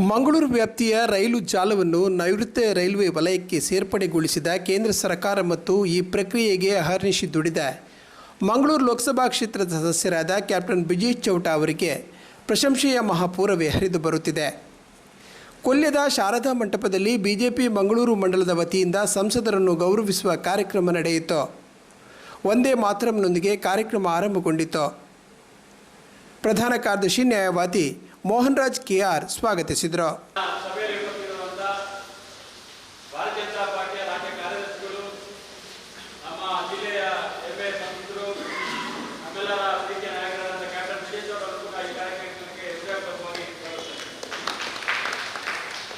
ಮಂಗಳೂರು ವ್ಯಾಪ್ತಿಯ ರೈಲು ಜಾಲವನ್ನು ನೈಋತ್ಯ ರೈಲ್ವೆ ವಲಯಕ್ಕೆ ಸೇರ್ಪಡೆಗೊಳಿಸಿದ ಕೇಂದ್ರ ಸರ್ಕಾರ ಮತ್ತು ಈ ಪ್ರಕ್ರಿಯೆಗೆ ಅಹರ್ನಿಶಿ ದುಡಿದ ಮಂಗಳೂರು ಲೋಕಸಭಾ ಕ್ಷೇತ್ರದ ಸದಸ್ಯರಾದ ಕ್ಯಾಪ್ಟನ್ ಬ್ರಿಜೇಶ್ ಚೌಟ ಅವರಿಗೆ ಪ್ರಶಂಸೆಯ ಮಹಾಪೂರವೇ ಹರಿದು ಬರುತ್ತಿದೆ. ಕೊಲ್ಯದ ಶಾರದಾ ಮಂಟಪದಲ್ಲಿ ಬಿಜೆಪಿ ಮಂಗಳೂರು ಮಂಡಲದ ವತಿಯಿಂದ ಸಂಸದರನ್ನು ಗೌರವಿಸುವ ಕಾರ್ಯಕ್ರಮ ನಡೆಯಿತು. ಒಂದೇ ಮಾತರಂನೊಂದಿಗೆ ಕಾರ್ಯಕ್ರಮ ಆರಂಭಗೊಂಡಿತು. ಪ್ರಧಾನ ಕಾರ್ಯದರ್ಶಿ ನ್ಯಾಯವಾದಿ ಮೋಹನ್ ರಾಜ್ ಕೆಆರ್ ಸ್ವಾಗತಿಸಿದರು.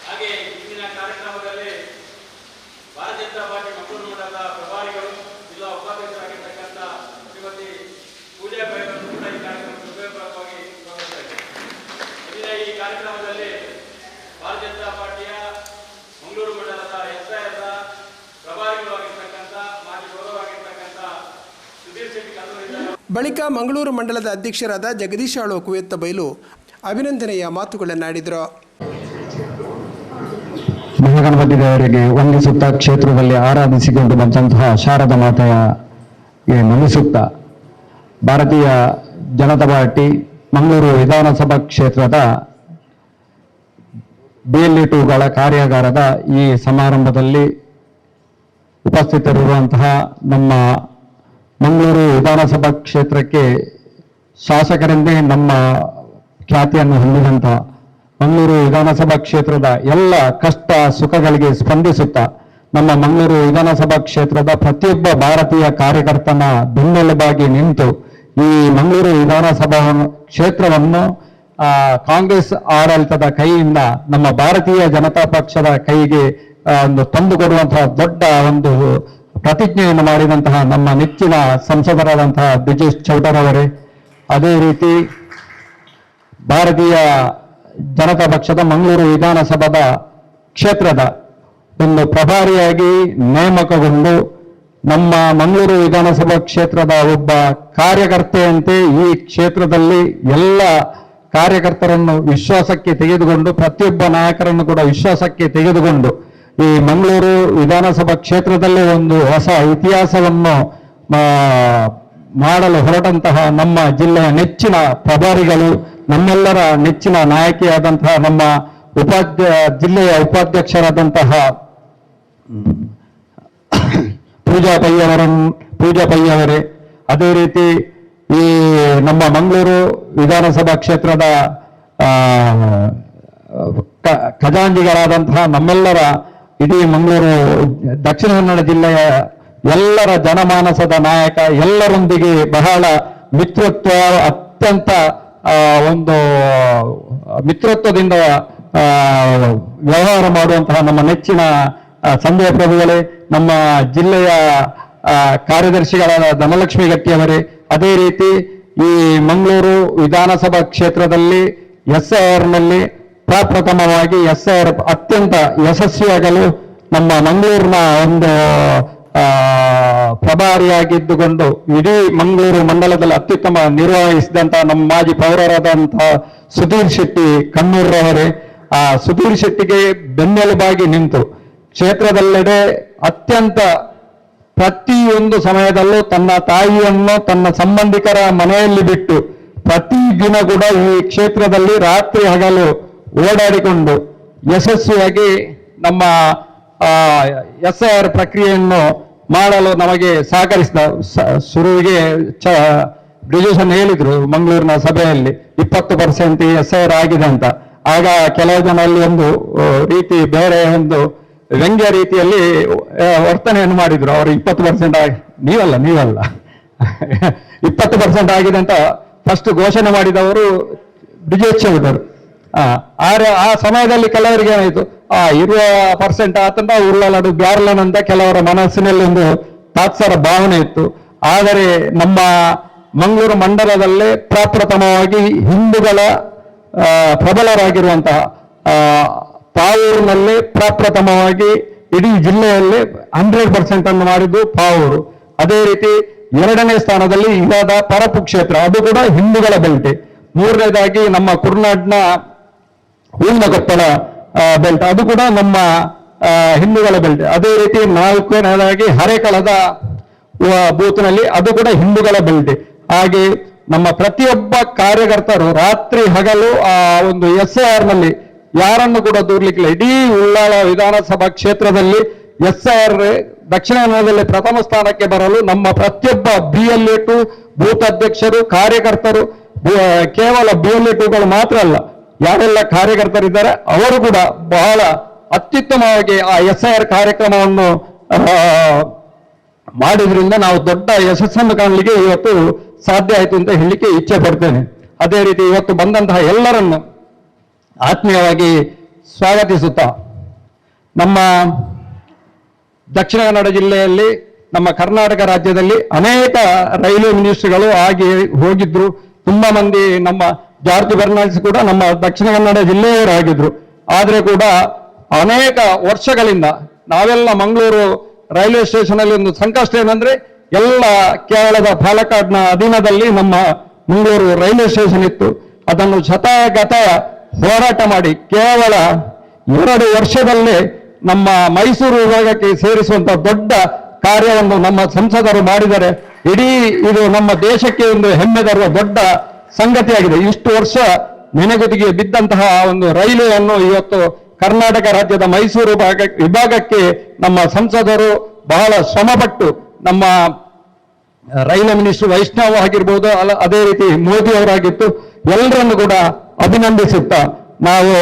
ಹಾಗೆ ಇಂದಿನ ಕಾರ್ಯಕ್ರಮದಲ್ಲಿ ಭಾರತೀಯ ಜನತಾ ಪಾರ್ಟಿ ಮಂಗಳೂರು ಮಂಡಲದ ಪ್ರಭಾರಿಗಳು ಜಿಲ್ಲಾ ಉಪಾಧ್ಯಕ್ಷರಾಗಿರ್ತಕ್ಕಂಥ ಶ್ರೀಮತಿ ಪೂಜಾ ಬೈ ಅವರು ಕೂಡ ಈ ಕಾರ್ಯಕ್ರಮಕ್ಕೆ ಹೃದಯಪೂರ್ವಕವಾಗಿ ಸ್ವಾಗತಿಸಿದ್ದಾರೆ. ಇಂದಿನ ಈ ಕಾರ್ಯಕ್ರಮದಲ್ಲಿ ಭಾರತೀಯ ಜನತಾ ಪಾರ್ಟಿಯ ಮಂಗಳೂರು ಮಂಡಲದ ಎಸ್ಐಆರ್ನ ಪ್ರಭಾರಿಗಳಾಗಿರ್ತಕ್ಕಂಥ ಮಾಜಿ ಗೌರವವಾಗಿರ್ತಕ್ಕಂಥ ಸುಧೀರ್ ಶೆಟ್ಟಿ ಕನ್ನೂರಿದ್ದಾರೆ. ಬಳಿಕ ಮಂಗಳೂರು ಮಂಡಲದ ಅಧ್ಯಕ್ಷರಾದ ಜಗದೀಶ್ ಆಳು ಕುವೆತ್ತ ಬೈಲು ಅಭಿನಂದನೆಯ ಮಾತುಗಳನ್ನಾಡಿದರು. ಮಹಾಗಣಪತಿ ದೇವರಿಗೆ ವಂದಿಸುತ್ತಾ ಕ್ಷೇತ್ರದಲ್ಲಿ ಆರಾಧಿಸಿಕೊಂಡು ಬಂದಂತಹ ಶಾರದಾ ಮಾತೆಗೆ ನಮಿಸುತ್ತಾ ಭಾರತೀಯ ಜನತಾ ಪಾರ್ಟಿ ಮಂಗಳೂರು ವಿಧಾನಸಭಾ ಕ್ಷೇತ್ರದ BLE2ಗಳ ಕಾರ್ಯಾಗಾರದ ಈ ಸಮಾರಂಭದಲ್ಲಿ ಉಪಸ್ಥಿತರಿರುವಂತಹ ನಮ್ಮ ಮಂಗಳೂರು ವಿಧಾನಸಭಾ ಕ್ಷೇತ್ರಕ್ಕೆ ಶಾಸಕರೆಂದೇ ನಮ್ಮ ಖ್ಯಾತಿಯನ್ನು ಹೊಂದಿದಂತಹ ಮಂಗಳೂರು ವಿಧಾನಸಭಾ ಕ್ಷೇತ್ರದ ಎಲ್ಲ ಕಷ್ಟ ಸುಖಗಳಿಗೆ ಸ್ಪಂದಿಸುತ್ತಾ ನಮ್ಮ ಮಂಗಳೂರು ವಿಧಾನಸಭಾ ಕ್ಷೇತ್ರದ ಪ್ರತಿಯೊಬ್ಬ ಭಾರತೀಯ ಕಾರ್ಯಕರ್ತನ ಬೆನ್ನೆಲುಬಾಗಿ ನಿಂತು ಈ ಮಂಗಳೂರು ವಿಧಾನಸಭಾ ಕ್ಷೇತ್ರವನ್ನು ಕಾಂಗ್ರೆಸ್ ಆಡಳಿತದ ಕೈಯಿಂದ ನಮ್ಮ ಭಾರತೀಯ ಜನತಾ ಪಕ್ಷದ ಕೈಗೆ ಒಂದು ತಂದುಕೊಡುವಂತಹ ದೊಡ್ಡ ಒಂದು ಪ್ರತಿಜ್ಞೆಯನ್ನು ಮಾಡಿದಂತಹ ನಮ್ಮ ನೆಚ್ಚಿನ ಸಂಸದರಾದಂತಹ ಬ್ರಿಜೇಶ್ ಚೌಟರವರೇ, ಅದೇ ರೀತಿ ಭಾರತೀಯ ಜನತಾ ಪಕ್ಷದ ಮಂಗಳೂರು ವಿಧಾನಸಭಾದ ಕ್ಷೇತ್ರದ ಒಂದು ಪ್ರಭಾರಿಯಾಗಿ ನೇಮಕಗೊಂಡು ನಮ್ಮ ಮಂಗಳೂರು ವಿಧಾನಸಭಾ ಕ್ಷೇತ್ರದ ಒಬ್ಬ ಕಾರ್ಯಕರ್ತೆಯಂತೆ ಈ ಕ್ಷೇತ್ರದಲ್ಲಿ ಎಲ್ಲ ಕಾರ್ಯಕರ್ತರನ್ನು ವಿಶ್ವಾಸಕ್ಕೆ ತೆಗೆದುಕೊಂಡು ಪ್ರತಿಯೊಬ್ಬ ನಾಯಕರನ್ನು ಕೂಡ ವಿಶ್ವಾಸಕ್ಕೆ ತೆಗೆದುಕೊಂಡು ಈ ಮಂಗಳೂರು ವಿಧಾನಸಭಾ ಕ್ಷೇತ್ರದಲ್ಲಿ ಒಂದು ಹೊಸ ಇತಿಹಾಸವನ್ನು ಮಾಡಲು ಹೊರಟಂತಹ ನಮ್ಮ ಜಿಲ್ಲೆಯ ನೆಚ್ಚಿನ ಪ್ರಭಾರಿಗಳು, ನಮ್ಮೆಲ್ಲರ ನೆಚ್ಚಿನ ನಾಯಕಿಯಾದಂತಹ ನಮ್ಮ ಜಿಲ್ಲೆಯ ಉಪಾಧ್ಯಕ್ಷರಾದಂತಹ ಪೂಜಾ ಪೈ ಅವರೇ, ಅದೇ ರೀತಿ ಈ ನಮ್ಮ ಮಂಗಳೂರು ವಿಧಾನಸಭಾ ಕ್ಷೇತ್ರದ ಖಜಾಂಚಿಗಳಾದಂತಹ ನಮ್ಮೆಲ್ಲರ ಇಡೀ ಮಂಗಳೂರು ದಕ್ಷಿಣ ಕನ್ನಡ ಜಿಲ್ಲೆಯ ಎಲ್ಲರ ಜನಮಾನಸದ ನಾಯಕ, ಎಲ್ಲರೊಂದಿಗೆ ಬಹಳ ಮಿತ್ರತ್ವ, ಅತ್ಯಂತ ಒಂದು ಮಿತ್ರತ್ವದಿಂದ ವ್ಯವಹಾರ ಮಾಡುವಂತಹ ನಮ್ಮ ನೆಚ್ಚಿನ ಸಂಜಯ ಪ್ರಭುಗಳೇ, ನಮ್ಮ ಜಿಲ್ಲೆಯ ಕಾರ್ಯದರ್ಶಿಗಳಾದ ಧನಲಕ್ಷ್ಮಿ ಗಟ್ಟಿಯವರೇ, ಅದೇ ರೀತಿ ಈ ಮಂಗಳೂರು ವಿಧಾನಸಭಾ ಕ್ಷೇತ್ರದಲ್ಲಿ SIRನಲ್ಲಿ ಪ್ರಪ್ರಥಮವಾಗಿ SIR ಅತ್ಯಂತ ಯಶಸ್ವಿಯಾಗಲು ನಮ್ಮ ಮಂಗಳೂರಿನ ಒಂದು ಪ್ರಭಾರಿಯಾಗಿದ್ದುಕೊಂಡು ಇಡೀ ಮಂಗಳೂರು ಮಂಡಲದಲ್ಲಿ ಅತ್ಯುತ್ತಮ ನಿರ್ವಹಿಸಿದಂತಹ ನಮ್ಮ ಮಾಜಿ ಪೌರರಾದಂತಹ ಸುಧೀರ್ ಶೆಟ್ಟಿ ಕನ್ನೂರವರೇ, ಆ ಸುಧೀರ್ ಶೆಟ್ಟಿಗೆ ಬೆನ್ನೆಲುಬಾಗಿ ನಿಂತು ಕ್ಷೇತ್ರದೆಲ್ಲೆಡೆ ಅತ್ಯಂತ ಪ್ರತಿಯೊಂದು ಸಮಯದಲ್ಲೂ ತನ್ನ ತಾಯಿಯನ್ನು ತನ್ನ ಸಂಬಂಧಿಕರ ಮನೆಯಲ್ಲಿ ಬಿಟ್ಟು ಪ್ರತಿದಿನ ಕೂಡ ಈ ಕ್ಷೇತ್ರದಲ್ಲಿ ರಾತ್ರಿ ಹಗಲು ಓಡಾಡಿಕೊಂಡು ಯಶಸ್ವಿಯಾಗಿ ನಮ್ಮ SIR ಪ್ರಕ್ರಿಯೆಯನ್ನು ಮಾಡಲು ನಮಗೆ ಸಹಕರಿಸಿದ ಶುರುವಿಗೆ ಬ್ರಿಜೇಶನ್ ಹೇಳಿದ್ರು ಮಂಗಳೂರಿನ ಸಭೆಯಲ್ಲಿ 20% SIR ಆಗಿದೆ ಅಂತ. ಆಗ ಕೆಲವು ಜನ ಅಲ್ಲಿ ಒಂದು ರೀತಿ ಬೇರೆ ಒಂದು ವ್ಯಂಗ್ಯ ರೀತಿಯಲ್ಲಿ ವರ್ತನೆಯನ್ನು ಮಾಡಿದ್ರು. ಅವರು 20% ನೀವಲ್ಲ 20% ಆಗಿದೆ ಅಂತ ಫಸ್ಟ್ ಘೋಷಣೆ ಮಾಡಿದವರು ಬ್ರಿಜೇಶ್ ಚೌಧರಿ. ಆ ಸಮಯದಲ್ಲಿ ಕೆಲವರಿಗೆ ಏನಾಯ್ತು, 20% ಆತಂತ ಉಳ್ಳಲಾಡು ಬ್ಯಾರ್ಲನಂತ ಕೆಲವರ ಮನಸ್ಸಿನಲ್ಲಿ ಒಂದು ತಾತ್ಸರ ಭಾವನೆ ಇತ್ತು. ಆದರೆ ನಮ್ಮ ಮಂಗಳೂರು ಮಂಡಲದಲ್ಲೇ ಪ್ರಪ್ರಥಮವಾಗಿ ಹಿಂದೂಗಳ ಪ್ರಬಲರಾಗಿರುವಂತಹ ಪಾವೂರಿನಲ್ಲೇ ಪ್ರಪ್ರಥಮವಾಗಿ ಇಡೀ ಜಿಲ್ಲೆಯಲ್ಲಿ 100% ಅನ್ನು ಮಾಡಿದ್ದು ಪಾವೂರು. ಅದೇ ರೀತಿ ಎರಡನೇ ಸ್ಥಾನದಲ್ಲಿ ಇದಾದ ಪರಪು ಕ್ಷೇತ್ರ, ಅದು ಕೂಡ ಹಿಂದೂಗಳ ಬೆಲ್ಟೆ. ಮೂರನೇದಾಗಿ ನಮ್ಮ ಕುರ್ನಾಡ್ನ ಹೂವಿನಕೊಪ್ಪಳ ಬೆಲ್ಟ್, ಅದು ಕೂಡ ನಮ್ಮ ಹಿಂದೂಗಳ ಬೆಲ್ಟ್. ಅದೇ ರೀತಿ 4ನೇದಾಗಿ ಹರೇಕಳದ ಬೂತ್ನಲ್ಲಿ ಅದು ಕೂಡ ಹಿಂದೂಗಳ ಬೆಲ್ಟ್. ಹಾಗೆ ನಮ್ಮ ಪ್ರತಿಯೊಬ್ಬ ಕಾರ್ಯಕರ್ತರು ರಾತ್ರಿ ಹಗಲು ಆ ಒಂದು SIR ನಲ್ಲಿ ಯಾರನ್ನು ಕೂಡ ದೂರ್ಲಿಕ್ಕಿಲ್ಲ. ಇಡೀ ಉಳ್ಳಾಳ ವಿಧಾನಸಭಾ ಕ್ಷೇತ್ರದಲ್ಲಿ SIR ದಕ್ಷಿಣ ಕನ್ನಡದಲ್ಲಿ ಪ್ರಥಮ ಸ್ಥಾನಕ್ಕೆ ಬರಲು ನಮ್ಮ ಪ್ರತಿಯೊಬ್ಬ BLA2 ಬೂತ್ ಅಧ್ಯಕ್ಷರು, ಕಾರ್ಯಕರ್ತರು, ಕೇವಲ BLA2ಗಳು ಮಾತ್ರ ಅಲ್ಲ, ಯಾರೆಲ್ಲ ಕಾರ್ಯಕರ್ತರಿದ್ದಾರೆ ಅವರು ಕೂಡ ಬಹಳ ಅತ್ಯುತ್ತಮವಾಗಿ ಆ SIR ಕಾರ್ಯಕ್ರಮವನ್ನು ಮಾಡಿದ್ರಿಂದ ನಾವು ದೊಡ್ಡ ಯಶಸ್ಸನ್ನು ಕಾಣಲಿಕ್ಕೆ ಇವತ್ತು ಸಾಧ್ಯ ಆಯಿತು ಅಂತ ಹೇಳಲಿಕ್ಕೆ ಇಚ್ಛೆ ಪಡ್ತೇನೆ. ಅದೇ ರೀತಿ ಇವತ್ತು ಬಂದಂತಹ ಎಲ್ಲರನ್ನು ಆತ್ಮೀಯವಾಗಿ ಸ್ವಾಗತಿಸುತ್ತಾ, ನಮ್ಮ ದಕ್ಷಿಣ ಕನ್ನಡ ಜಿಲ್ಲೆಯಲ್ಲಿ, ನಮ್ಮ ಕರ್ನಾಟಕ ರಾಜ್ಯದಲ್ಲಿ ಅನೇಕ ರೈಲ್ವೆ ಮಿನಿಸ್ಟ್ರಿಗಳು ಆಗಿ ಹೋಗಿದ್ರು. ತುಂಬಾ ಮಂದಿ ನಮ್ಮ ಜಾರ್ಜ್ ಫರ್ನಾಂಡಿಸ್ ಕೂಡ ನಮ್ಮ ದಕ್ಷಿಣ ಕನ್ನಡ ಜಿಲ್ಲೆಯವರಾಗಿದ್ರು. ಆದರೆ ಕೂಡ ಅನೇಕ ವರ್ಷಗಳಿಂದ ನಾವೆಲ್ಲ ಮಂಗಳೂರು ರೈಲ್ವೆ ಸ್ಟೇಷನ್ ಅಲ್ಲಿ ಒಂದು ಸಂಕಷ್ಟ ಏನಂದ್ರೆ, ಎಲ್ಲ ಕೇರಳದ ಪಾಲಕ್ಕಾಡ್ನ ಅಧೀನದಲ್ಲಿ ನಮ್ಮ ಮಂಗಳೂರು ರೈಲ್ವೆ ಸ್ಟೇಷನ್ ಇತ್ತು. ಅದನ್ನು ಶತಗತ ಹೋರಾಟ ಮಾಡಿ ಕೇವಲ 2 ವರ್ಷದಲ್ಲೇ ನಮ್ಮ ಮೈಸೂರು ವಿಭಾಗಕ್ಕೆ ಸೇರಿಸುವಂತ ದೊಡ್ಡ ಕಾರ್ಯವನ್ನು ನಮ್ಮ ಸಂಸದರು ಮಾಡಿದರೆ ಇಡೀ ಇದು ನಮ್ಮ ದೇಶಕ್ಕೆ ಒಂದು ಹೆಮ್ಮೆ ತರುವ ದೊಡ್ಡ ಸಂಗತಿಯಾಗಿದೆ. ಇಷ್ಟು ವರ್ಷ ನೆನೆಗುದಿಗೆ ಬಿದ್ದಂತಹ ಒಂದು ರೈಲ್ವೆಯನ್ನು ಇವತ್ತು ಕರ್ನಾಟಕ ರಾಜ್ಯದ ಮೈಸೂರು ವಿಭಾಗಕ್ಕೆ ನಮ್ಮ ಸಂಸದರು ಬಹಳ ಶ್ರಮಪಟ್ಟು, ನಮ್ಮ ರೈಲ್ವೆ ಮಿನಿಸ್ಟರ್ ವೈಷ್ಣವ್ ಆಗಿರ್ಬೋದು, ಅದೇ ರೀತಿ ಮೋದಿ ಅವರಾಗಿತ್ತು, ಎಲ್ಲರನ್ನು ಕೂಡ ಅಭಿನಂದಿಸುತ್ತಾ ನಾವು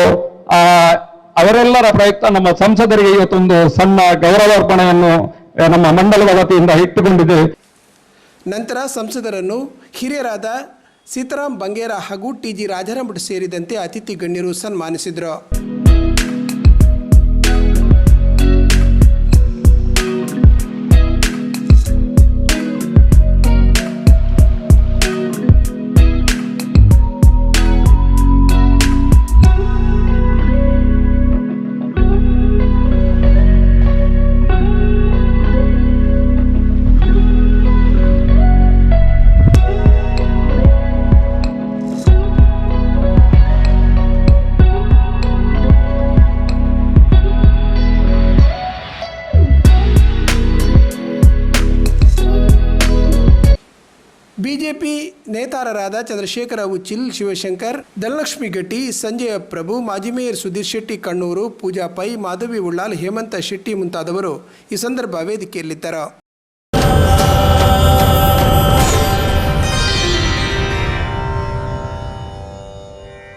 ಅವರೆಲ್ಲರ ಪ್ರಯುಕ್ತ ನಮ್ಮ ಸಂಸದರಿಗೆ ಇವತ್ತೊಂದು ಸಣ್ಣ ಗೌರವಾರ್ಪಣೆಯನ್ನು ನಮ್ಮ ಮಂಡಲದ ವತಿಯಿಂದ ಇಟ್ಟುಕೊಂಡಿದ್ದೇವೆ. ನಂತರ ಸಂಸದರನ್ನು ಹಿರಿಯರಾದ ಸೀತಾರಾಮ್ ಬಂಗೇರ ಹಾಗೂ TG ರಾಜಾರಾಮಠ್ ಸೇರಿದಂತೆ ಅತಿಥಿ ಗಣ್ಯರು ಸನ್ಮಾನಿಸಿದರು. ಬಿಜೆಪಿ ನೇತಾರರಾದ ಚಂದ್ರಶೇಖರ ಉಚ್ಚಿಲ್, ಶಿವಶಂಕರ್, ಧನಲಕ್ಷ್ಮಿ ಗಟ್ಟಿ, ಸಂಜಯ ಪ್ರಭು, ಮಾಜಿ ಮೇಯರ್ ಸುಧೀರ್ ಶೆಟ್ಟಿ ಕಣ್ಣೂರು, ಪೂಜಾ ಪೈ, ಮಾಧವಿ ಉಳ್ಳಾಲ್, ಹೇಮಂತ ಶೆಟ್ಟಿ ಮುಂತಾದವರು ಈ ಸಂದರ್ಭ ವೇದಿಕೆಯಲ್ಲಿದ್ದರು.